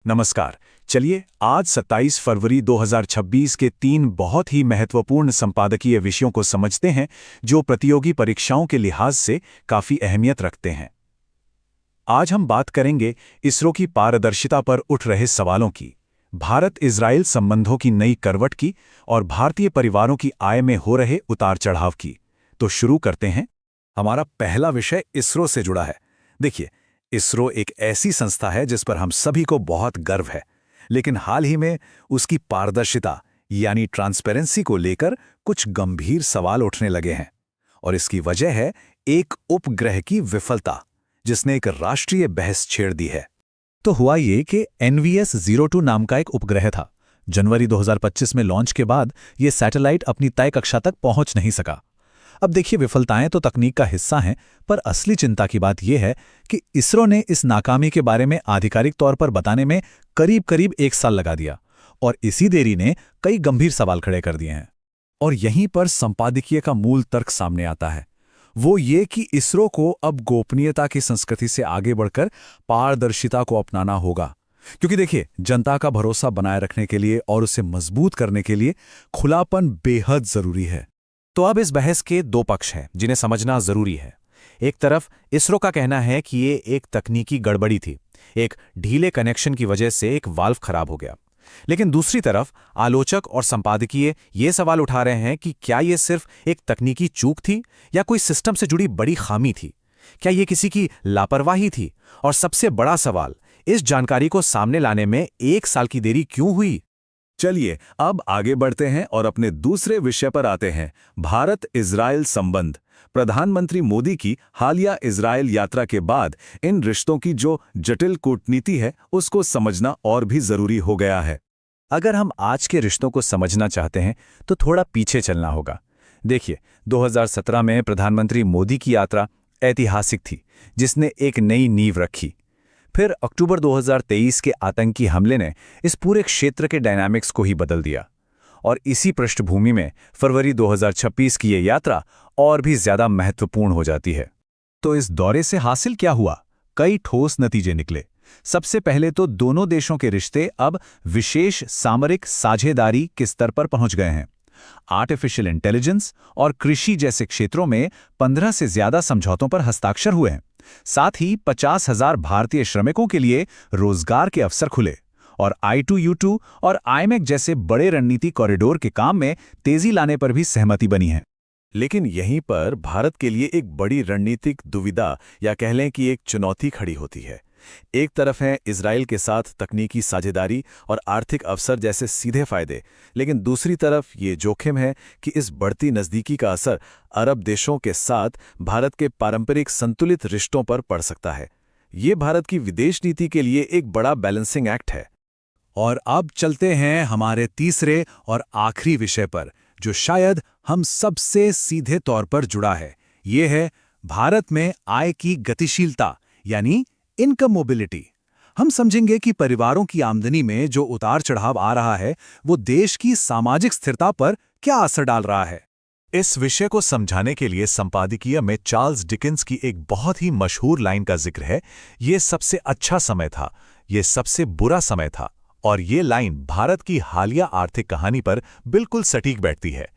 नमस्कार। चलिए आज 27 फरवरी 2026 के 3 बहुत ही महत्वपूर्ण संपादकीय विषयों को समझते हैं जो प्रतियोगी परीक्षाओं के लिहाज से काफ़ी अहमियत रखते हैं। आज हम बात करेंगे इसरो की पारदर्शिता पर उठ रहे सवालों की, भारत इजराइल संबंधों की नई करवट की और भारतीय परिवारों की आय में हो रहे उतार चढ़ाव की। तो शुरू करते हैं। हमारा पहला विषय इसरो से जुड़ा है। देखिए, इसरो एक ऐसी संस्था है जिस पर हम सभी को बहुत गर्व है, लेकिन हाल ही में उसकी पारदर्शिता यानी ट्रांसपेरेंसी को लेकर कुछ गंभीर सवाल उठने लगे हैं। और इसकी वजह है एक उपग्रह की विफलता, जिसने एक राष्ट्रीय बहस छेड़ दी है। तो हुआ ये कि NVS-02 नाम का एक उपग्रह था। जनवरी 2025 में लॉन्च के बाद ये सैटेलाइट अपनी तय कक्षा तक पहुंच नहीं सका। अब देखिए, विफलताएं तो तकनीक का हिस्सा हैं, पर असली चिंता की बात यह है कि इसरो ने इस नाकामी के बारे में आधिकारिक तौर पर बताने में करीब-करीब 1 साल लगा दिया, और इसी देरी ने कई गंभीर सवाल खड़े कर दिए हैं। और यहीं पर संपादकीय का मूल तर्क सामने आता है। वो ये कि इसरो को अब गोपनीयता की संस्कृति से आगे बढ़कर पारदर्शिता को अपनाना होगा। क्योंकि देखिए, जनता का भरोसा बनाए रखने के लिए और उसे मजबूत करने के लिए खुलापन बेहद जरूरी है। तो अब इस बहस के 2 पक्ष हैं जिन्हें समझना जरूरी है। एक तरफ इसरो का कहना है कि ये एक तकनीकी गड़बड़ी थी, एक ढीले कनेक्शन की वजह से एक वाल्व खराब हो गया। लेकिन दूसरी तरफ आलोचक और संपादकीय ये सवाल उठा रहे हैं कि क्या ये सिर्फ एक तकनीकी चूक थी या कोई सिस्टम से जुड़ी बड़ी खामी थी? क्या ये किसी की लापरवाही थी? और सबसे बड़ा सवाल, इस जानकारी को सामने लाने में 1 साल की देरी क्यों हुई? चलिए अब आगे बढ़ते हैं और अपने दूसरे विषय पर आते हैं, भारत इजराइल संबंध। प्रधानमंत्री मोदी की हालिया इजराइल यात्रा के बाद इन रिश्तों की जो जटिल कूटनीति है उसको समझना और भी जरूरी हो गया है। अगर हम आज के रिश्तों को समझना चाहते हैं तो थोड़ा पीछे चलना होगा। देखिए, 2017 में प्रधानमंत्री मोदी की यात्रा ऐतिहासिक थी, जिसने एक नई नींव रखी। फिर अक्टूबर 2023 के आतंकी हमले ने इस पूरे क्षेत्र के डायनामिक्स को ही बदल दिया, और इसी पृष्ठभूमि में फरवरी 2026 की ये यात्रा और भी ज्यादा महत्वपूर्ण हो जाती है। तो इस दौरे से हासिल क्या हुआ? कई ठोस नतीजे निकले। सबसे पहले तो दोनों देशों के रिश्ते अब विशेष सामरिक साझेदारी के स्तर पर पहुंच गए हैं। आर्टिफिशियल इंटेलिजेंस और कृषि जैसे क्षेत्रों में 15 से ज्यादा समझौतों पर हस्ताक्षर हुए हैं। साथ ही 50,000 भारतीय श्रमिकों के लिए रोजगार के अवसर खुले, और I2U2 और IMEC जैसे बड़े रणनीति कॉरिडोर के काम में तेजी लाने पर भी सहमति बनी है। लेकिन यहीं पर भारत के लिए एक बड़ी रणनीतिक दुविधा या कह लें कि एक चुनौती खड़ी होती है। एक तरफ है इजराइल के साथ तकनीकी साझेदारी और आर्थिक अवसर जैसे सीधे फायदे, लेकिन दूसरी तरफ ये जोखिम है कि इस बढ़ती नज़दीकी का असर अरब देशों के साथ भारत के पारंपरिक संतुलित रिश्तों पर पड़ सकता है। ये भारत की विदेश नीति के लिए एक बड़ा बैलेंसिंग एक्ट है। और अब चलते हैं हमारे तीसरे और आखिरी विषय पर, जो शायद हम सबसे सीधे तौर पर जुड़ा है। ये है भारत में आय की गतिशीलता यानी इनकम मोबिलिटी। हम समझेंगे कि परिवारों की आमदनी में जो उतार चढ़ाव आ रहा है वो देश की सामाजिक स्थिरता पर क्या असर डाल रहा है। इस विषय को समझाने के लिए संपादकीय में चार्ल्स डिकेंस की एक बहुत ही मशहूर लाइन का जिक्र है, ये सबसे अच्छा समय था, ये सबसे बुरा समय था। और ये लाइन भारत की हालिया आर्थिक कहानी पर बिल्कुल सटीक बैठती है।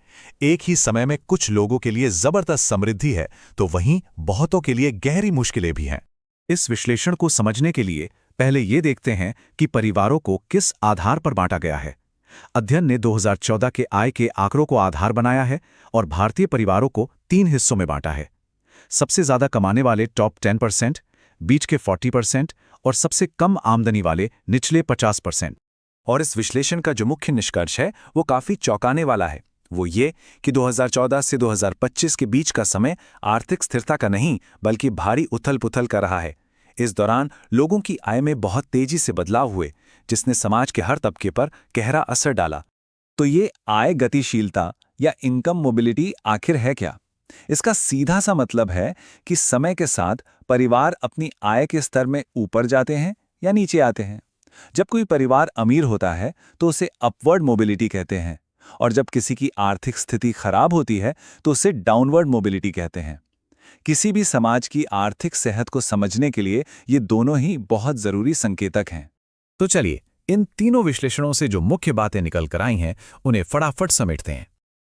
एक ही समय में कुछ लोगों के लिए जबरदस्त समृद्धि है तो वहीं बहुतों के लिए गहरी मुश्किलें भी हैं। इस विश्लेषण को समझने के लिए पहले ये देखते हैं कि परिवारों को किस आधार पर बांटा गया है। अध्ययन ने 2014 के आय के आंकड़ों को आधार बनाया है और भारतीय परिवारों को 3 हिस्सों में बांटा है। सबसे ज्यादा कमाने वाले टॉप 10%, बीच के 40% और सबसे कम आमदनी वाले निचले 50%। और इस विश्लेषण का जो मुख्य निष्कर्ष है वो काफी चौंकाने वाला है। वो ये कि 2014 से 2025 के बीच का समय आर्थिक स्थिरता का नहीं बल्कि भारी उथल-पुथल का रहा है। इस दौरान लोगों की आय में बहुत तेजी से बदलाव हुए, जिसने समाज के हर तबके पर गहरा असर डाला। तो ये आय गतिशीलता या इनकम मोबिलिटी आखिर है क्या? इसका सीधा सा मतलब है कि समय के साथ परिवार अपनी आय के स्तर में ऊपर जाते हैं या नीचे आते हैं। जब कोई परिवार अमीर होता है तो उसे अपवर्ड मोबिलिटी कहते हैं, और जब किसी की आर्थिक स्थिति खराब होती है तो उसे डाउनवर्ड मोबिलिटी कहते हैं। किसी भी समाज की आर्थिक सेहत को समझने के लिए ये दोनों ही बहुत जरूरी संकेतक हैं। तो चलिए इन तीनों विश्लेषणों से जो मुख्य बातें निकल कर आई हैं उन्हें फटाफट समेटते हैं।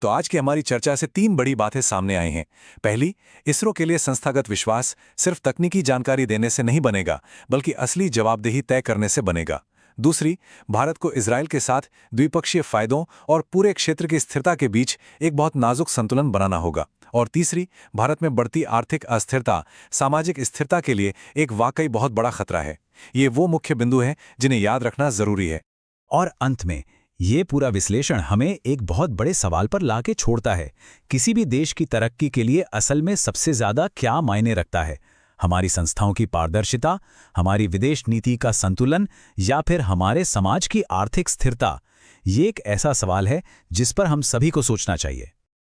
तो आज की हमारी चर्चा से 3 बड़ी बातें सामने आई हैं। पहली, इसरो के लिए संस्थागत विश्वास सिर्फ तकनीकी जानकारी देने से नहीं बनेगा, बल्कि असली जवाबदेही तय करने से बनेगा। दूसरी, भारत को इजरायल के साथ द्विपक्षीय फायदों और पूरे क्षेत्र की स्थिरता के बीच एक बहुत नाजुक संतुलन बनाना होगा। और तीसरी, भारत में बढ़ती आर्थिक अस्थिरता सामाजिक स्थिरता के लिए एक वाकई बहुत बड़ा खतरा है। ये वो मुख्य बिंदु हैं जिन्हें याद रखना जरूरी है। और अंत में ये पूरा विश्लेषण हमें एक बहुत बड़े सवाल पर लाके छोड़ता है। किसी भी देश की तरक्की के लिए असल में सबसे ज्यादा क्या मायने रखता है? हमारी संस्थाओं की पारदर्शिता, हमारी विदेश नीति का संतुलन, या फिर हमारे समाज की आर्थिक स्थिरता? ये एक ऐसा सवाल है जिस पर हम सभी को सोचना चाहिए।